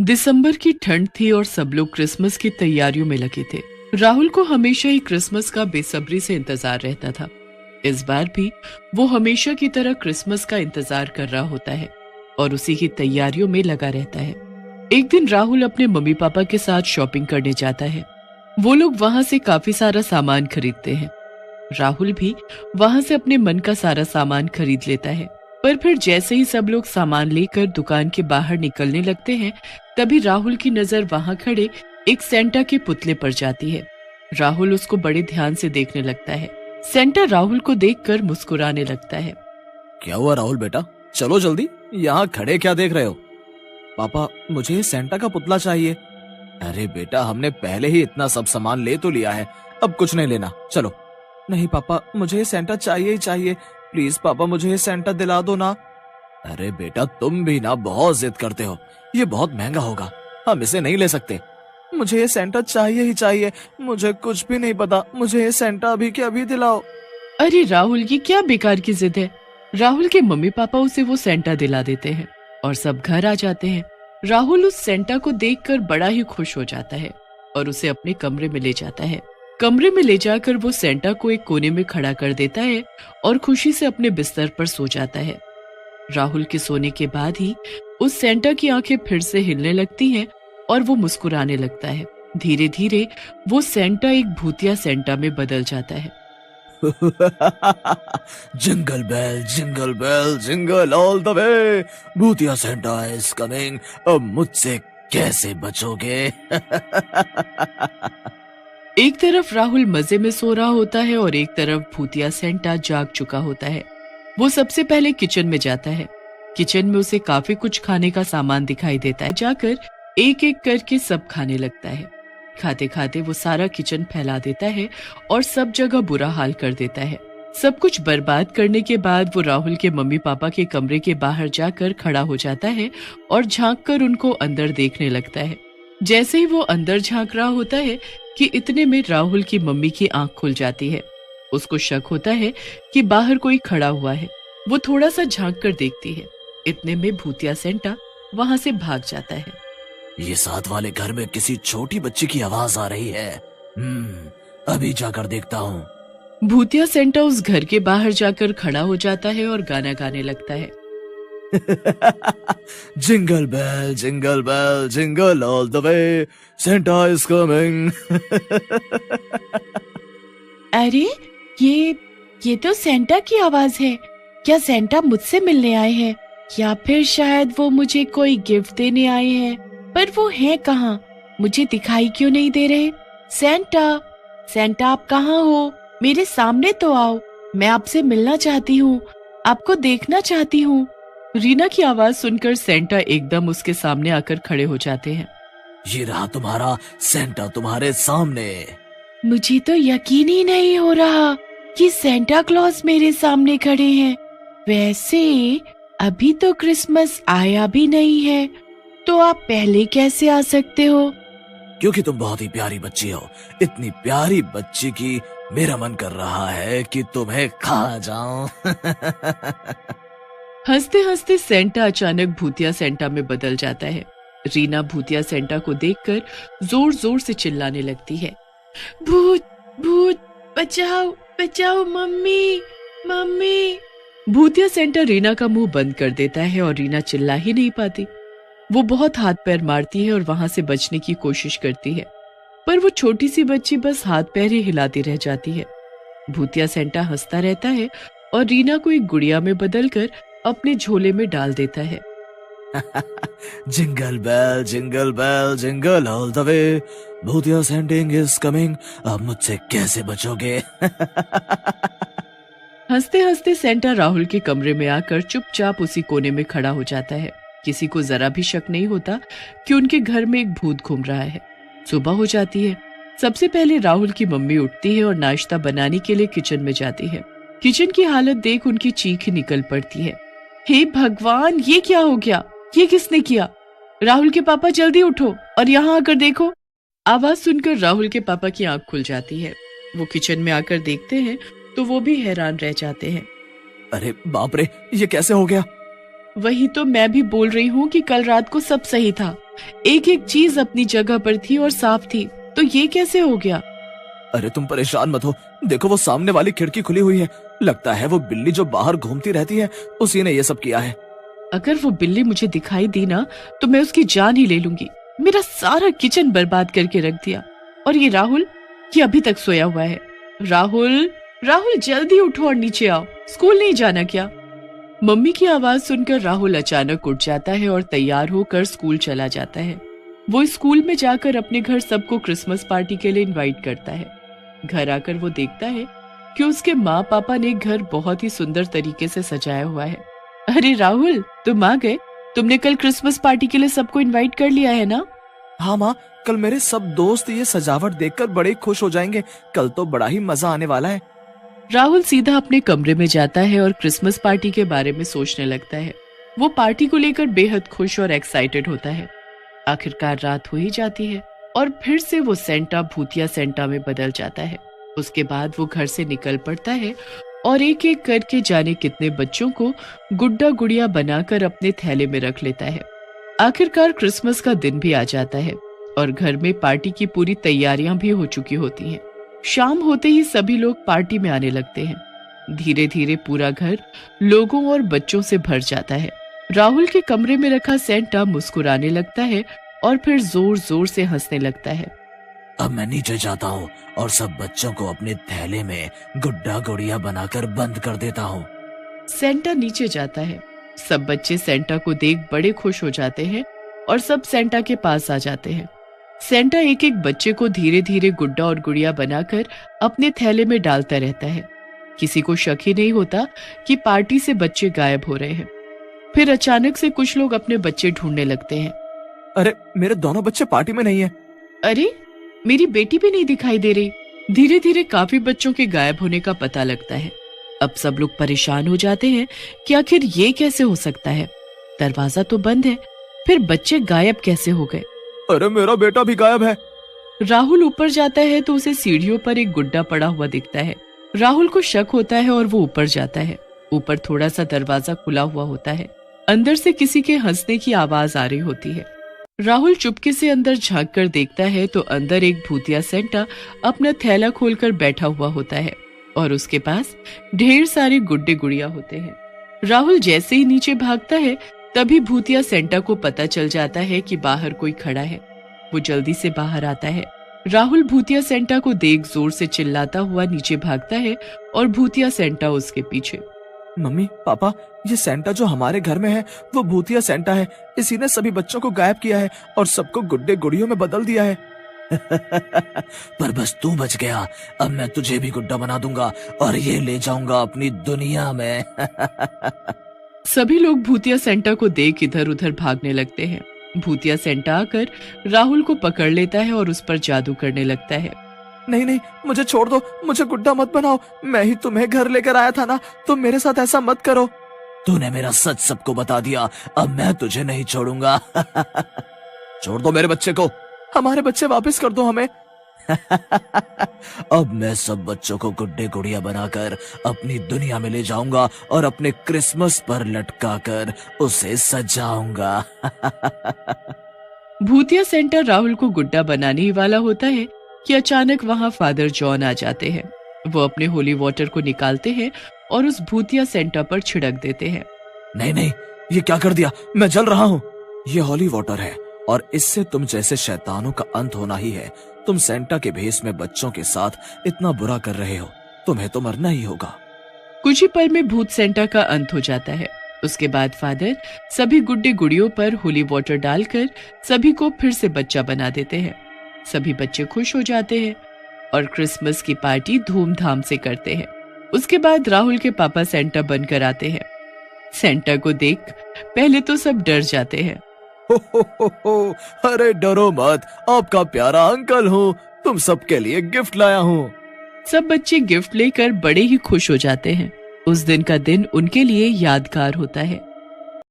दिसंबर की ठंड थी और सब लोग क्रिसमस की तैयारियों में लगे थे। राहुल को हमेशा ही क्रिसमस का बेसब्री से इंतजार रहता था। इस बार भी वो हमेशा की तरह क्रिसमस का इंतजार कर रहा होता है और उसी की तैयारियों में लगा रहता है। एक दिन राहुल अपने मम्मी पापा के साथ शॉपिंग करने जाता है। वो लोग वहां से काफी सारा सामान खरीदते हैं। राहुल भी वहां से अपने मन का सारा सामान खरीद लेता है। पर फिर जैसे ही सब लोग सामान लेकर दुकान के बाहर निकलने लगते हैं, तभी राहुल की नजर वहां खड़े एक सेंटा के पुतले पर जाती है। राहुल उसको बड़े ध्यान से देखने लगता है। सेंटा राहुल को देखकर मुस्कुराने लगता है। क्या हुआ राहुल बेटा, चलो जल्दी, यहाँ खड़े क्या देख रहे हो? पापा, मुझे सेंटा का पुतला चाहिए। अरे बेटा, हमने पहले ही इतना सब सामान ले तो लिया है, अब कुछ नहीं लेना, चलो। नहीं पापा, मुझे सेंटा चाहिए ही चाहिए, प्लीज पापा मुझे सेंटा दिला दो ना। अरे बेटा, तुम भी ना बहुत जिद करते हो, ये बहुत महंगा होगा, हम इसे नहीं ले सकते। मुझे ये सेंटा चाहिए ही चाहिए, मुझे कुछ भी नहीं पता, मुझे ये सेंटा अभी के अभी दिलाओ। अरे राहुल, ये क्या बेकार की जिद है। राहुल के मम्मी पापा उसे वो सेंटा दिला देते हैं और सब घर आ जाते हैं। राहुल उस सेंटा को देखकर बड़ा ही खुश हो जाता है और उसे अपने कमरे में ले जाता है। कमरे में ले जाकर वो सेंटा को एक कोने में खड़ा कर देता है और खुशी से अपने बिस्तर पर सो जाता है। राहुल के सोने के बाद ही उस सेंटा की आंखें फिर से हिलने लगती हैं और वो मुस्कुराने लगता है। धीरे धीरे वो सेंटा एक भूतिया सेंटा में बदल जाता है। Jingle bell jingle all the way, भूतिया सेंटा इज कमिंग, अब मुझसे कैसे बचोगे? एक तरफ राहुल मजे में सो रहा होता है और एक तरफ भूतिया सेंटा जाग चुका होता है। वो सबसे पहले किचन में जाता है। किचन में उसे काफी कुछ खाने का सामान दिखाई देता है। जाकर एक एक करके सब खाने लगता है। खाते खाते वो सारा किचन फैला देता है और सब जगह बुरा हाल कर देता है। सब कुछ बर्बाद करने के बाद वो राहुल के मम्मी पापा के कमरे के बाहर जाकर खड़ा हो जाता है और झांक कर उनको अंदर देखने लगता है। जैसे ही वो अंदर झांक रहा होता है कि इतने में राहुल की मम्मी की आंख खुल जाती है। उसको शक होता है कि बाहर कोई खड़ा हुआ है। वो थोड़ा सा झांक कर देखती है। इतने में भूतिया सेंटा वहां से भाग जाता है। ये साथ वाले घर में किसी छोटी बच्ची की आवाज आ रही है। अभी जाकर देखता हूँ। भूतिया सेंटा उस घर के बाहर जाकर खड़ा हो जाता है और गाना गाने लगता है। Jingle bell jingle all the way, Santa is coming. अरे ये तो सेंटा की आवाज है। क्या सेंटा मुझसे मिलने आए हैं या फिर शायद वो मुझे कोई गिफ्ट देने आए हैं? पर वो हैं कहाँ? मुझे दिखाई क्यों नहीं दे रहे? सेंटा आप कहाँ हो? मेरे सामने तो आओ, मैं आपसे मिलना चाहती हूँ, आपको देखना चाहती हूँ। रीना की आवाज सुनकर सेंटा एकदम उसके सामने आकर खड़े हो जाते हैं। ये रहा तुम्हारा सेंटा तुम्हारे सामने। मुझे तो यकीन ही नहीं हो रहा कि सेंटा क्लॉज मेरे सामने खड़े हैं। वैसे अभी तो क्रिसमस आया भी नहीं है, तो आप पहले कैसे आ सकते हो? क्योंकि तुम बहुत ही प्यारी बच्ची हो। इतनी प्यारी बच्ची की मेरा मन कर रहा है कि तुम्हें खा जाऊं। हंसते हंसते सेंटा अचानक भूतिया सेंटा में बदल जाता है। रीना भूतिया सेंटा को देखकर जोर जोर से चिल्लाने लगती है। भूत भूत, बचाओ बचाओ, मम्मी मम्मी। भूतिया सेंटा रीना का मुंह बंद कर देता है और रीना चिल्ला ही नहीं पाती। वो बहुत हाथ पैर मारती है और वहां से बचने की कोशिश करती है, पर वो छोटी सी बच्ची बस हाथ पैर ही हिलाती रह जाती है। भूतिया सेंटा हंसता रहता है और रीना को एक गुड़िया में बदलकर अपने झोले में डाल देता है। Jingle bell jingle all the way, भूतिया सेंटा इज कमिंग, अब मुझसे कैसे बचोगे? हंसते हंसते सेंटा राहुल के कमरे में आकर चुपचाप उसी कोने में खड़ा हो जाता है। किसी को जरा भी शक नहीं होता कि उनके घर में एक भूत घूम रहा है। सुबह हो जाती है। सबसे पहले राहुल की मम्मी उठती है और नाश्ता बनाने के लिए किचन में जाती है। किचन की हालत देख उनकी चीख ही निकल पड़ती है। हे भगवान, ये क्या हो गया? ये किसने किया? राहुल के पापा जल्दी उठो और यहाँ आकर देखो। आवाज सुनकर राहुल के पापा की आंख खुल जाती है। वो किचन में आकर देखते हैं तो वो भी हैरान रह जाते हैं। अरे बाप रे, ये कैसे हो गया? वही तो मैं भी बोल रही हूँ कि कल रात को सब सही था। एक एक चीज अपनी जगह पर थी और साफ थी, तो ये कैसे हो गया? अरे तुम परेशान मत हो, देखो वो सामने वाली खिड़की खुली हुई है। लगता है वो बिल्ली जो बाहर घूमती रहती है उसी ने ये सब किया है। अगर वो बिल्ली मुझे दिखाई दी ना तो मैं उसकी जान ही ले लूंगी। मेरा सारा किचन बर्बाद करके रख दिया। और ये राहुल, ये अभी तक सोया हुआ है। राहुल, राहुल जल्दी उठो और नीचे आओ, स्कूल नहीं जाना क्या? मम्मी की आवाज सुनकर राहुल अचानक उठ जाता है और तैयार होकर स्कूल चला जाता है। वो स्कूल में जाकर अपने घर सबको क्रिसमस पार्टी के लिए इनवाइट करता है। घर आकर वो देखता है कि उसके माँ पापा ने घर बहुत ही सुंदर तरीके से सजाया हुआ है। अरे राहुल, तुम आ गए। तुमने कल क्रिसमस पार्टी के लिए सबको इनवाइट कर लिया है ना? हाँ माँ, कल मेरे सब दोस्त ये सजावट देखकर बड़े खुश हो जाएंगे। कल तो बड़ा ही मजा आने वाला है। राहुल सीधा अपने कमरे में जाता है और क्रिसमस पार्टी के बारे में सोचने लगता है। वो पार्टी को लेकर बेहद खुश और एक्साइटेड होता है। आखिरकार रात हो ही जाती है और फिर से वो सेंटा भूतिया सेंटा में बदल जाता है। उसके बाद वो घर से निकल पड़ता है और एक एक करके जाने कितने बच्चों को गुड्डा गुड़िया बनाकर अपने थैले में रख लेता है। आखिरकार क्रिसमस का दिन भी आ जाता है और घर में पार्टी की पूरी तैयारियां भी हो चुकी होती हैं। शाम होते ही सभी लोग पार्टी में आने लगते हैं। धीरे धीरे पूरा घर लोगों और बच्चों से भर जाता है। राहुल के कमरे में रखा सेंटा मुस्कुराने लगता है और फिर जोर जोर से हंसने लगता है। अब मैं नीचे जाता हूँ और सब बच्चों को अपने थैले में गुड्डा गुड़िया बनाकर बंद कर देता हूँ। सेंटा नीचे जाता है। सब बच्चे सेंटा को देख बड़े खुश हो जाते हैं और सब सेंटा के पास आ जाते हैं। सेंटा एक एक बच्चे को धीरे धीरे गुड्डा और गुड़िया बनाकर अपने थैले में डालता रहता है। किसी को शक ही नहीं होता कि पार्टी से बच्चे गायब हो रहे हैं। फिर अचानक से कुछ लोग अपने बच्चे ढूंढने लगते हैं। अरे मेरे दोनों बच्चे पार्टी में नहीं है। अरे मेरी बेटी भी नहीं दिखाई दे रही। धीरे धीरे काफी बच्चों के गायब होने का पता लगता है। अब सब लोग परेशान हो जाते हैं कि आखिर ये कैसे हो सकता है। दरवाजा तो बंद है, फिर बच्चे गायब कैसे हो गए? अरे मेरा बेटा भी गायब है। राहुल ऊपर जाता है तो उसे सीढ़ियों पर एक गुड्डा पड़ा हुआ दिखता है। राहुल को शक होता है और वो ऊपर जाता है। ऊपर थोड़ा सा दरवाजा खुला हुआ होता है। अंदर से किसी के हंसने की आवाज आ रही होती है। राहुल चुपके से अंदर झांक कर देखता है तो अंदर एक भूतिया सेंटा अपना थैला खोलकर बैठा हुआ होता है और उसके पास ढेर सारे गुड्डे गुड़िया होते हैं। राहुल जैसे ही नीचे भागता है तभी भूतिया सेंटा को पता चल जाता है कि बाहर कोई खड़ा है। वो जल्दी से बाहर आता है। राहुल भूतिया सेंटा को देख जोर से चिल्लाता हुआ नीचे भागता है और भूतिया सेंटा उसके पीछे। मम्मी पापा, ये सेंटा जो हमारे घर में है वो भूतिया सेंटा है। इसी ने सभी बच्चों को गायब किया है और सबको गुड्डे गुड़ियों में बदल दिया है। पर बस तू बच गया। अब मैं तुझे भी गुड्डा बना दूंगा और ये ले जाऊंगा अपनी दुनिया में। सभी लोग भूतिया सेंटा को देख इधर उधर भागने लगते हैं। भूतिया सेंटा आकर राहुल को पकड़ लेता है और उस पर जादू करने लगता है। नहीं नहीं, मुझे छोड़ दो, मुझे गुड्डा मत बनाओ। मैं ही तुम्हें घर लेकर आया था ना, तुम मेरे साथ ऐसा मत करो। तूने मेरा सच सबको बता दिया, अब मैं तुझे नहीं छोड़ूंगा। छोड़ दो मेरे बच्चे को, हमारे बच्चे वापस कर दो हमें। अब मैं सब बच्चों को गुड्डे गुड़िया बनाकर अपनी दुनिया में ले जाऊंगा और अपने क्रिसमस पर लटका कर उसे सजाऊंगा। भूतिया सेंटा राहुल को गुड्डा बनाने ही वाला होता है कि अचानक वहां फादर जॉन आ जाते हैं। वो अपने होली वाटर को निकालते हैं और उस भूतिया सेंटा पर छिड़क देते हैं। नहीं नहीं, ये क्या कर दिया, मैं जल रहा हूँ। ये होली वाटर है और इससे तुम जैसे शैतानों का अंत होना ही है। तुम सेंटा के भेष में बच्चों के साथ इतना बुरा कर रहे हो, तुम्हें तो मरना ही होगा। कुछ ही पल में भूत सेंटा का अंत हो जाता है। उसके बाद फादर सभी गुड्डे गुड़ियों पर होली वाटर डालकर सभी को फिर से बच्चा बना देते हैं। सभी बच्चे खुश हो जाते हैं और क्रिसमस की पार्टी धूमधाम से करते हैं। उसके बाद राहुल के पापा सेंटा बनकर आते हैं। सेंटा को देख पहले तो सब डर जाते हैं। हो, अरे डरो मत, आपका प्यारा अंकल हूँ, तुम सबके लिए गिफ्ट लाया हूँ। सब बच्चे गिफ्ट लेकर बड़े ही खुश हो जाते हैं। उस दिन का दिन उनके लिए यादगार होता है।